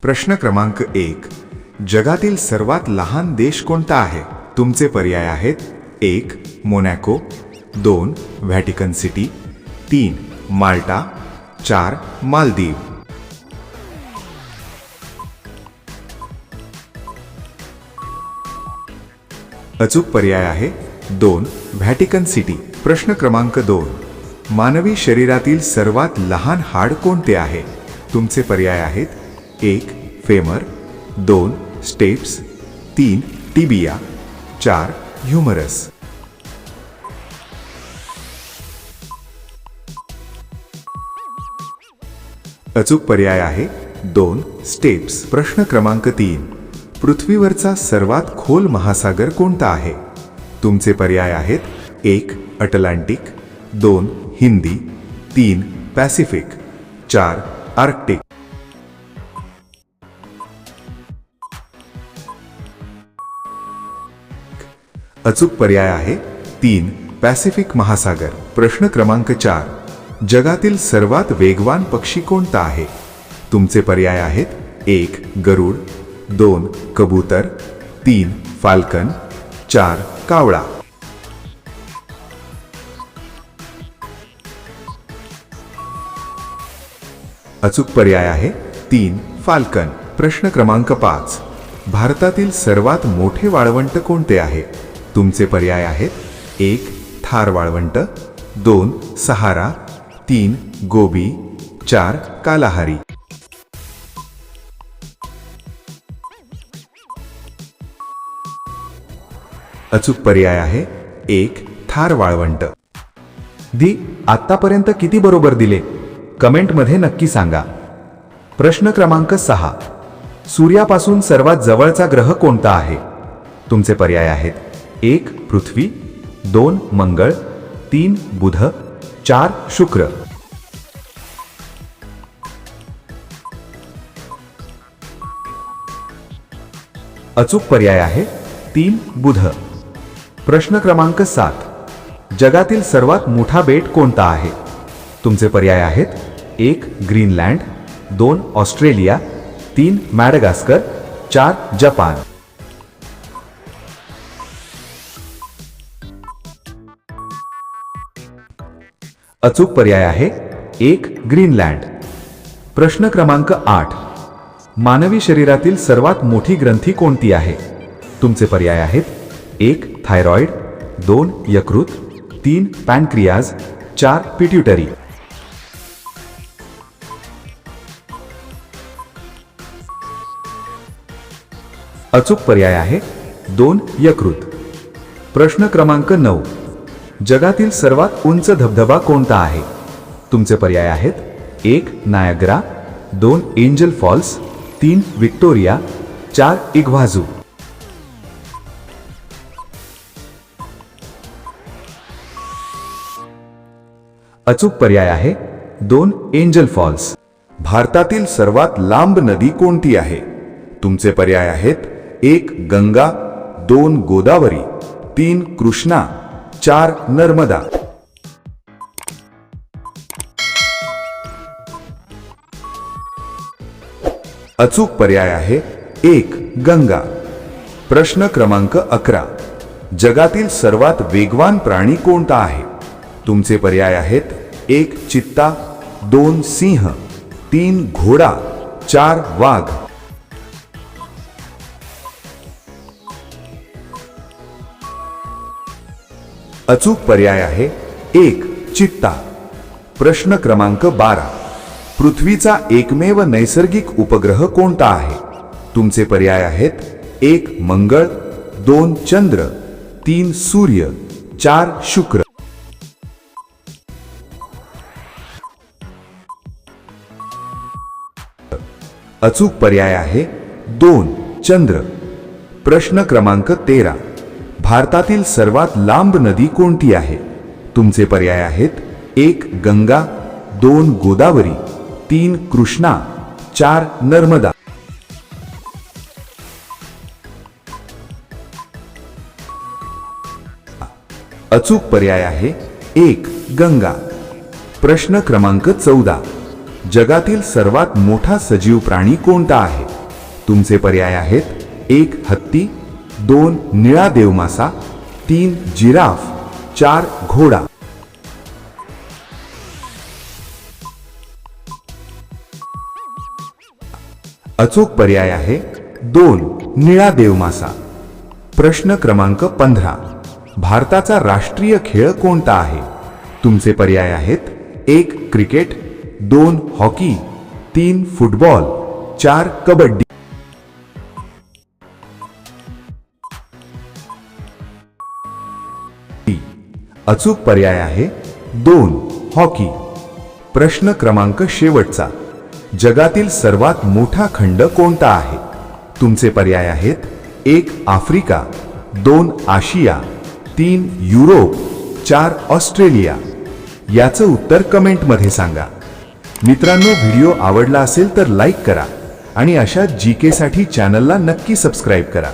प्रश्न क्रमांक 1. जगातील सर्वात लहान देश कोणता आहे? तुमचे पर्याय आहेत: 1. मोनॅको, 2. Vatican city, 3. माल्टा, 4. मालदीव. अचूक पर्याय आहे 2. Vatican city. प्रश्न क्रमांक 2. मानवी शरीरातील सर्वात लहान हाड कोणते आहे? तुमचे पर्याय आहेत: 1. फेमर, 2. स्टेप्स, 3. टिबिया, 4. ह्युमरस. अचूक पर्याय आहे 2. स्टेप्स. प्रश्न क्रमांक 3. पृथ्वीवरचा सर्वात खोल महासागर कोणता आहे? तुमचे पर्याय आहेत: 1. अटलांटिक, 2. हिंदी, 3. पॅसिफिक, 4. आर्क्टिक. अचूक पर्याय आहे 3. पॅसिफिक महासागर. प्रश्न क्रमांक 4. जगातील सर्वात वेगवान पक्षी कोणता आहे? तुमचे पर्याय आहेत: 1. गरुड, 2. कबूतर, 3. फाल्कन, 4. कावळा. अचूक पर्याय आहे 3. फाल्कन. प्रश्न क्रमांक 5. भारतातील सर्वात मोठे वाळवंट कोणते आहे? तुमचे पर्याय आहेत: 1. थार वाळवंट, 2. सहारा, 3. गोबी, 4. कालाहारी. अचूक पर्याय आहे 1. थार वाळवंट. आतापर्यंत किती बरोबर दिले? कमेंटमध्ये नक्की सांगा. प्रश्न क्रमांक 6. सूर्यापासून सर्वात जवळचा ग्रह कोणता आहे? तुमचे पर्याय आहेत: 1. पृथ्वी, 2. मंगळ, 3. बुध, 4. शुक्र. अचूक पर्याय आहे 3. बुध. प्रश्न क्रमांक 7. जगातील सर्वात मोठा बेट कोणता आहे? तुमचे पर्याय आहेत: 1. ग्रीनलँड, 2. ऑस्ट्रेलिया, 3. मॅडगास्कर, 4. जपान. अचूक पर्याय आहे 1. ग्रीनलँड. प्रश्न क्रमांक 8. मानवी शरीरातील सर्वात मोठी ग्रंथी कोणती आहे? तुमचे पर्याय आहेत: 1. थायरॉइड, 2. यकृत, 3. पॅनक्रियाज, 4. पिट्युटरी. अचूक पर्याय आहे 2. यकृत. प्रश्न क्रमांक 9. जगातील सर्वात उंच धबधबा कोणता आहे? तुमचे पर्याय आहेत: 1. Niagara, 2. Angel Falls, 3. Victoria, 4. Iguazu. अचूक पर्याय आहे 2. Angel Falls. भारतातील सर्वात लांब नदी कोणती आहे? तुमचे पर्याय आहेत: 1. गंगा, 2. गोदावरी, 3. कृष्णा, 4. नर्मदा. अचूक पर्याय आहे 1. गंगा. प्रश्न क्रमांक 11. जगातील सर्वात वेगवान प्राणी कोणता आहे? तुमचे पर्याय आहेत: 1. चित्ता, 2. सिंह, 3. घोडा, 4. वाघ. अचूक पर्याय आहे 1. चित्ता. प्रश्न क्रमांक 12. पृथ्वीचा एकमेव नैसर्गिक उपग्रह कोणता आहे? तुमचे पर्याय आहेत: 1. मंगळ, 2. चंद्र, 3. सूर्य, 4. शुक्र. अचूक पर्याय आहे 2. चंद्र. प्रश्न क्रमांक 13. भारतातील सर्वात लांब नदी कोणती आहे? तुमचे पर्याय आहेत: 1. गंगा, 2. गोदावरी, 3. कृष्णा, 4. नर्मदा. अचूक पर्याय आहे 1. गंगा. प्रश्न क्रमांक 14. जगातील सर्वात मोठा सजीव प्राणी कोणता आहे? तुमचे पर्याय आहेत 1 हत्ती, 2 निळा देवमासा, 3 जिराफ, 4 घोडा. अचूक पर्याय आहे 2 निळा देवमासा. प्रश्न क्रमांक 15. भारताचा राष्ट्रीय खेळ कोणता आहे? तुमचे पर्याय आहेत 1 क्रिकेट, 2 हॉकी, 3 फुटबॉल, 4 कबड्डी. अचूक पर्याय आहे 2 हॉकी. प्रश्न क्रमांक शेवटचा. जगातील सर्वात मोठा खंड कोणता आहे? तुमचे पर्याय आहेत 1 आफ्रिका, 2 आशिया, 3 युरोप, 4 ऑस्ट्रेलिया. याचं उत्तर कमेंटमध्ये सांगा. मित्रांनो, व्हिडिओ आवडला असेल तर लाईक करा आणि अशा जीके साठी चॅनलला नक्की सबस्क्राईब करा.